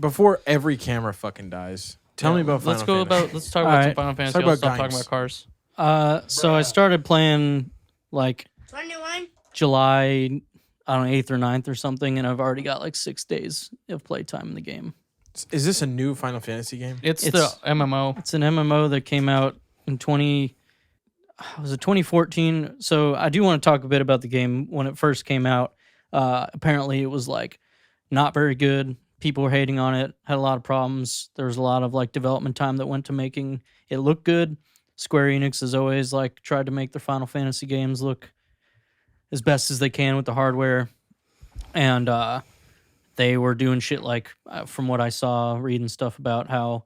before every camera fucking dies, tell me about Final Fantasy. Let's talk about some Final Fantasy. I'll stop talking about cars. So I started playing like July, I don't know, 8th or 9th or something, and I've already got like 6 days of playtime in the game. Is this a new Final Fantasy game? It's the MMO. It's an MMO that came out in 2014? So I do want to talk a bit about the game. When it first came out, apparently it was like not very good. People were hating on it, had a lot of problems. There was a lot of like development time that went to making it look good. Square Enix has always like tried to make their Final Fantasy games look as best as they can with the hardware. And they were doing shit like, from what I saw, reading stuff about how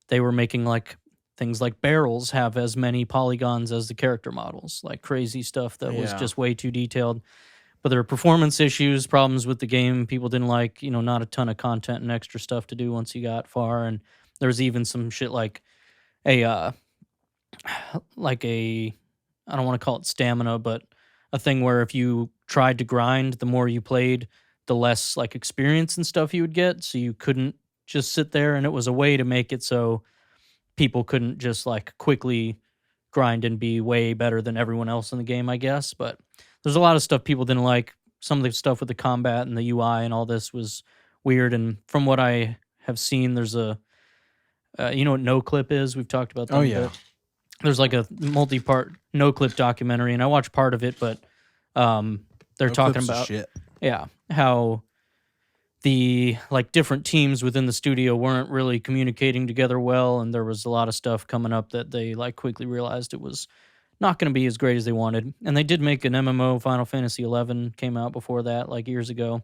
they were making like things like barrels have as many polygons as the character models, like crazy stuff that was just way too detailed. But there were performance issues, problems with the game. People didn't like, not a ton of content and extra stuff to do once you got far. And there was even some shit like I don't want to call it stamina, but a thing where if you tried to grind, the more you played, the less like experience and stuff you would get. So you couldn't just sit there, and it was a way to make it so people couldn't just like quickly grind and be way better than everyone else in the game, I guess. But there's a lot of stuff people didn't like. Some of the stuff with the combat and the UI and all this was weird. And from what I have seen, there's a, you know what No Clip is? We've talked about that. Oh, yeah. There's like a multi-part No Clip documentary, and I watched part of it, but they're talking about how the like different teams within the studio weren't really communicating together well, and there was a lot of stuff coming up that they like quickly realized it was not going to be as great as they wanted. And they did make an MMO, Final Fantasy XI came out before that, like years ago,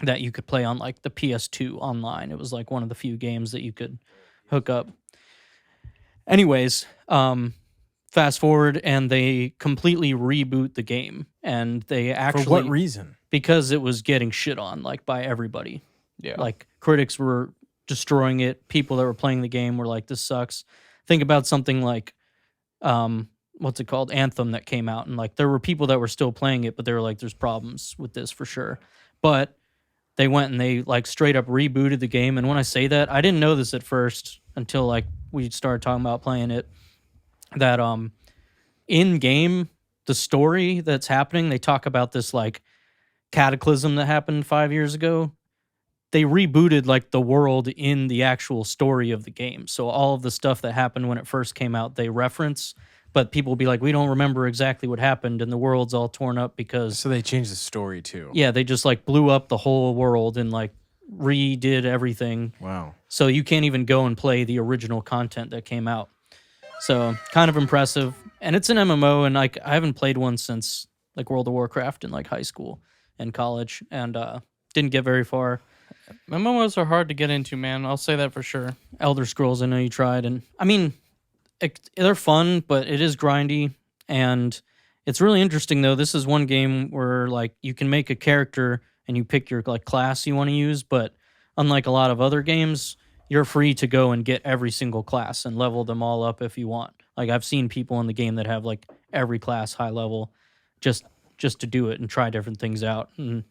that you could play on like the PS2 online. It was like one of the few games that you could hook up. Anyways, fast forward, and they completely reboot the game, and they actually... For what reason? Because it was getting shit on, like, by everybody. Yeah. Like, critics were destroying it. People that were playing the game were like, this sucks. Think about something like, what's it called? Anthem that came out, and, like, there were people that were still playing it, but they were like, there's problems with this for sure. But they went and they, like, straight up rebooted the game, and when I say that, I didn't know this at first until, like, we started talking about playing it, that in-game, the story that's happening, they talk about this, like, cataclysm that happened 5 years ago. They rebooted, like, the world in the actual story of the game. So all of the stuff that happened when it first came out, they reference, but people will be like, we don't remember exactly what happened, and the world's all torn up because... So they changed the story, too. Yeah, they just, like, blew up the whole world and, like, redid everything. Wow. So you can't even go and play the original content that came out. So kind of impressive. And it's an MMO, and like I haven't played one since like World of Warcraft in like high school and college, and didn't get very far. MMOs are hard to get into, man. I'll say that for sure. Elder Scrolls, I know you tried, and I mean, they're fun, but it is grindy, and it's really interesting though. This is one game where like you can make a character and you pick your like class you want to use, but unlike a lot of other games, you're free to go and get every single class and level them all up if you want. Like I've seen people in the game that have like every class high level just to do it and try different things out. And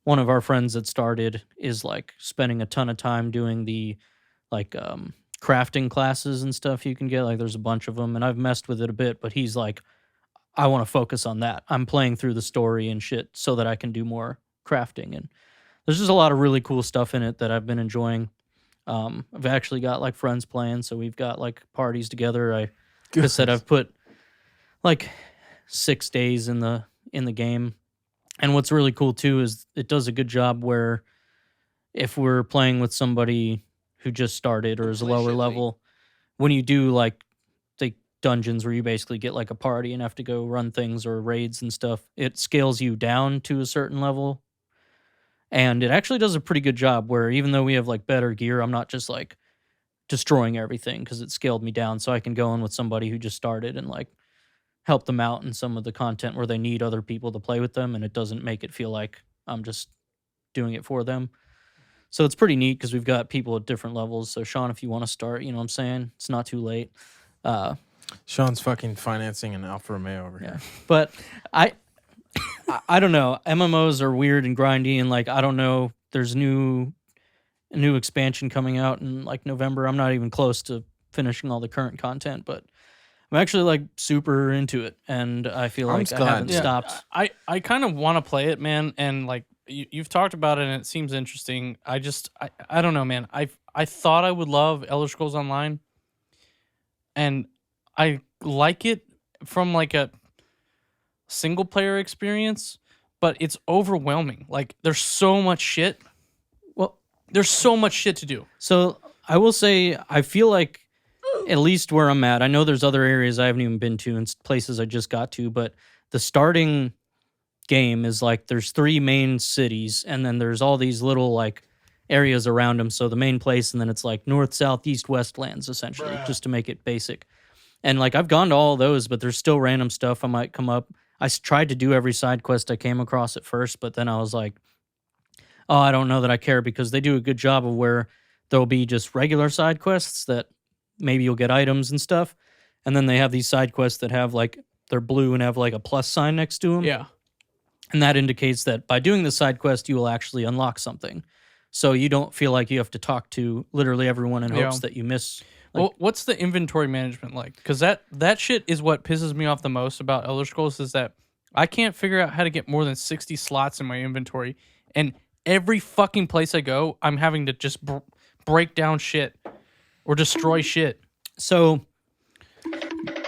one of our friends that started is like spending a ton of time doing the like crafting classes and stuff you can get. Like there's a bunch of them, and I've messed with it a bit, but he's like, I want to focus on that. I'm playing through the story and shit so that I can do more crafting. And there's just a lot of really cool stuff in it that I've been enjoying. I've actually got like friends playing, so we've got like parties together. Like I said, I've put like 6 days in the game. And what's really cool too is it does a good job where if we're playing with somebody who just started or is a lower level, when you do like the dungeons where you basically get like a party and have to go run things or raids and stuff, it scales you down to a certain level. And it actually does a pretty good job where even though we have like better gear, I'm not just like destroying everything because it scaled me down, so I can go in with somebody who just started and like help them out in some of the content where they need other people to play with them, and it doesn't make it feel like I'm just doing it for them. So it's pretty neat because we've got people at different levels. So Sean, if you want to start, you know what I'm saying? It's not too late. Sean's fucking financing an Alfa Romeo over here. But I don't know. MMOs are weird and grindy, and like I don't know. There's new a new expansion coming out in like November. I'm not even close to finishing all the current content, but I'm actually like super into it, and I feel I'm like I glad. haven't Yeah. stopped. I kind of want to play it, man, and like you've talked about it, and it seems interesting. I don't know, man. I thought I would love Elder Scrolls Online, and I like it from like a single player experience, but it's overwhelming. Like there's so much shit. Well, There's so much shit to do. so I will say I feel like at least where I'm at, I know there's other areas I haven't even been to and places I just got to, but the starting game is like there's 3 main cities, and then there's all these little like areas around them. So the main place, and then it's like north, south, east, west lands essentially, just to make it basic. And like I've gone to all those, but there's still random stuff I might come up. Tried to do every side quest I came across at first, but then I was like, oh, I don't know that I care, because they do a good job of where there'll be just regular side quests that maybe you'll get items and stuff. And then they have these side quests that have like, they're blue and have like a plus sign next to them. Yeah. And that indicates that by doing the side quest, you will actually unlock something. So you don't feel like you have to talk to literally everyone in hopes that you miss. Like, Well, what's the inventory management like? Because that shit is what pisses me off the most about Elder Scrolls, is that I can't figure out how to get more than 60 slots in my inventory. And every fucking place I go, I'm having to just break down shit or destroy shit. so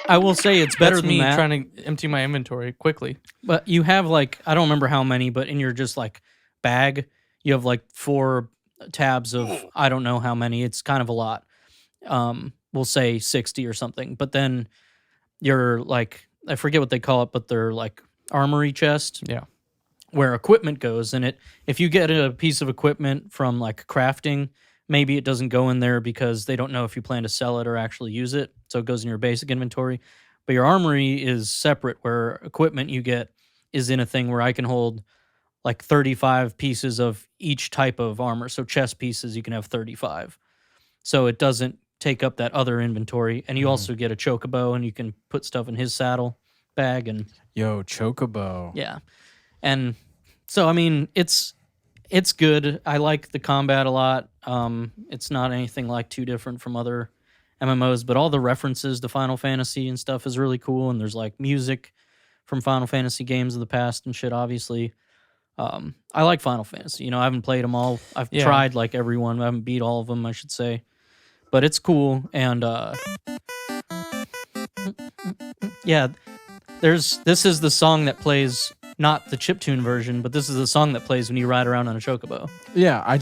I will say it's better That's than me that. trying to empty my inventory quickly. But you have like, I don't remember how many, but in your just like bag, you have like 4 tabs of I don't know how many. It's kind of a lot. We'll say 60 or something. But then you're like, I forget what they call it, but they're like armory chest. Yeah. Where equipment goes. And if you get a piece of equipment from like crafting, maybe it doesn't go in there because they don't know if you plan to sell it or actually use it. So it goes in your basic inventory. But your armory is separate, where equipment you get is in a thing where I can hold like 35 pieces of each type of armor. So chest pieces, you can have 35. So it doesn't take up that other inventory. And you also get a chocobo, and you can put stuff in his saddle bag. And Yo, Chocobo. yeah. And so, I mean, it's good. I like the combat a lot. It's not anything like too different from other MMOs, but all the references to Final Fantasy and stuff is really cool. And there's like music from Final Fantasy games of the past and shit, obviously. I like Final Fantasy. You know, I haven't played them all. I've tried like everyone. I haven't beat all of them, I should say. But it's cool. And yeah, this is the song that plays, not the chiptune version, but this is the song that plays when you ride around on a chocobo. Yeah,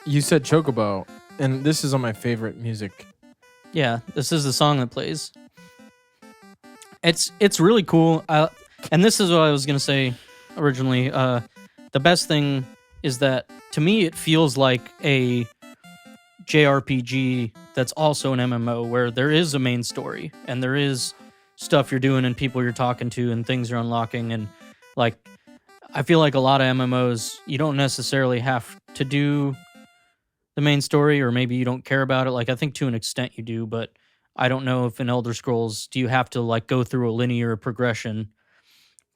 you said Chocobo, and this is on my favorite music. Yeah, this is the song that plays. It's really cool. And this is what I was going to say originally. The best thing is that, to me, it feels like a JRPG that's also an MMO, where there is a main story, and there is stuff you're doing and people you're talking to and things you're unlocking. And like, I feel like a lot of MMOs, you don't necessarily have to do the main story, or maybe you don't care about it. Like, I think to an extent you do, but I don't know if in Elder Scrolls do you have to like go through a linear progression,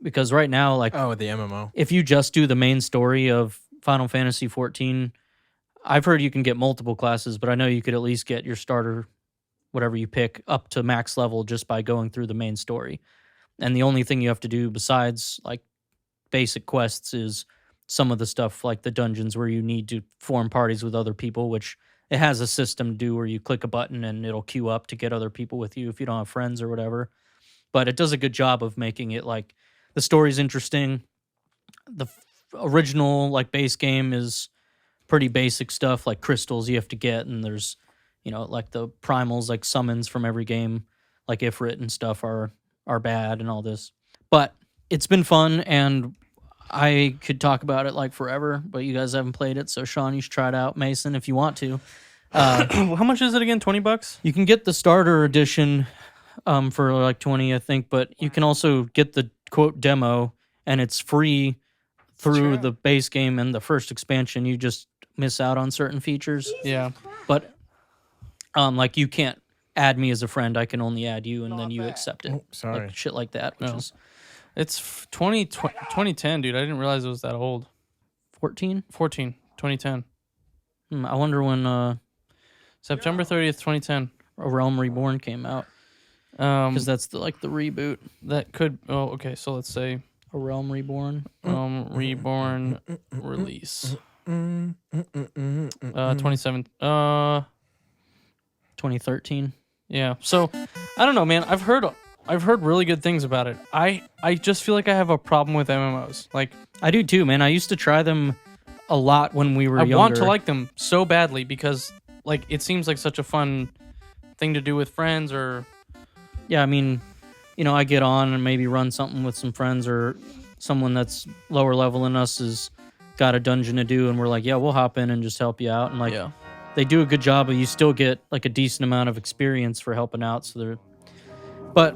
because right now, like, Oh, the MMO. if you just do the main story of Final Fantasy 14, I've heard you can get multiple classes, but I know you could at least get your starter, whatever you pick, up to max level just by going through the main story. And the only thing you have to do besides like basic quests is some of the stuff like the dungeons, where you need to form parties with other people, which it has a system to do where you click a button and it'll queue up to get other people with you if you don't have friends or whatever. But it does a good job of making it like the story's interesting. The original like base game is pretty basic stuff, like crystals you have to get, and there's, you know, like the primals, like summons from every game, like Ifrit and stuff are bad and all this. But it's been fun, and I could talk about it like forever, but you guys haven't played it, so Sean, you should try it out. Mason, if you want to. How much is it again? $20? You can get the starter edition for like 20, I think, but you can also get the quote demo, and it's free through the base game and the first expansion. You just miss out on certain features. Yeah. But like, you can't add me as a friend. I can only add you, and then you accept it. Oh, sorry. Like shit like that, which No. is It's 2010, dude. I didn't realize it was that old. 14. 2010. I wonder when September 30th, 2010. A Realm Reborn came out, because that's the reboot. That could. Oh, okay. So let's say A Realm Reborn. Reborn release. 27. 2013. Yeah. So I don't know, man. I've heard really good things about it. I just feel like I have a problem with MMOs. Like, I do too, man. I used to try them a lot when we were I younger. want to like them so badly because like it seems like such a fun thing to do with friends or Yeah, I mean, I get on and maybe run something with some friends, or someone that's lower level than us has got a dungeon to do, and we're like, yeah, we'll hop in and just help you out. And like, yeah. they do a good job, but you still get like a decent amount of experience for helping out. So they're, but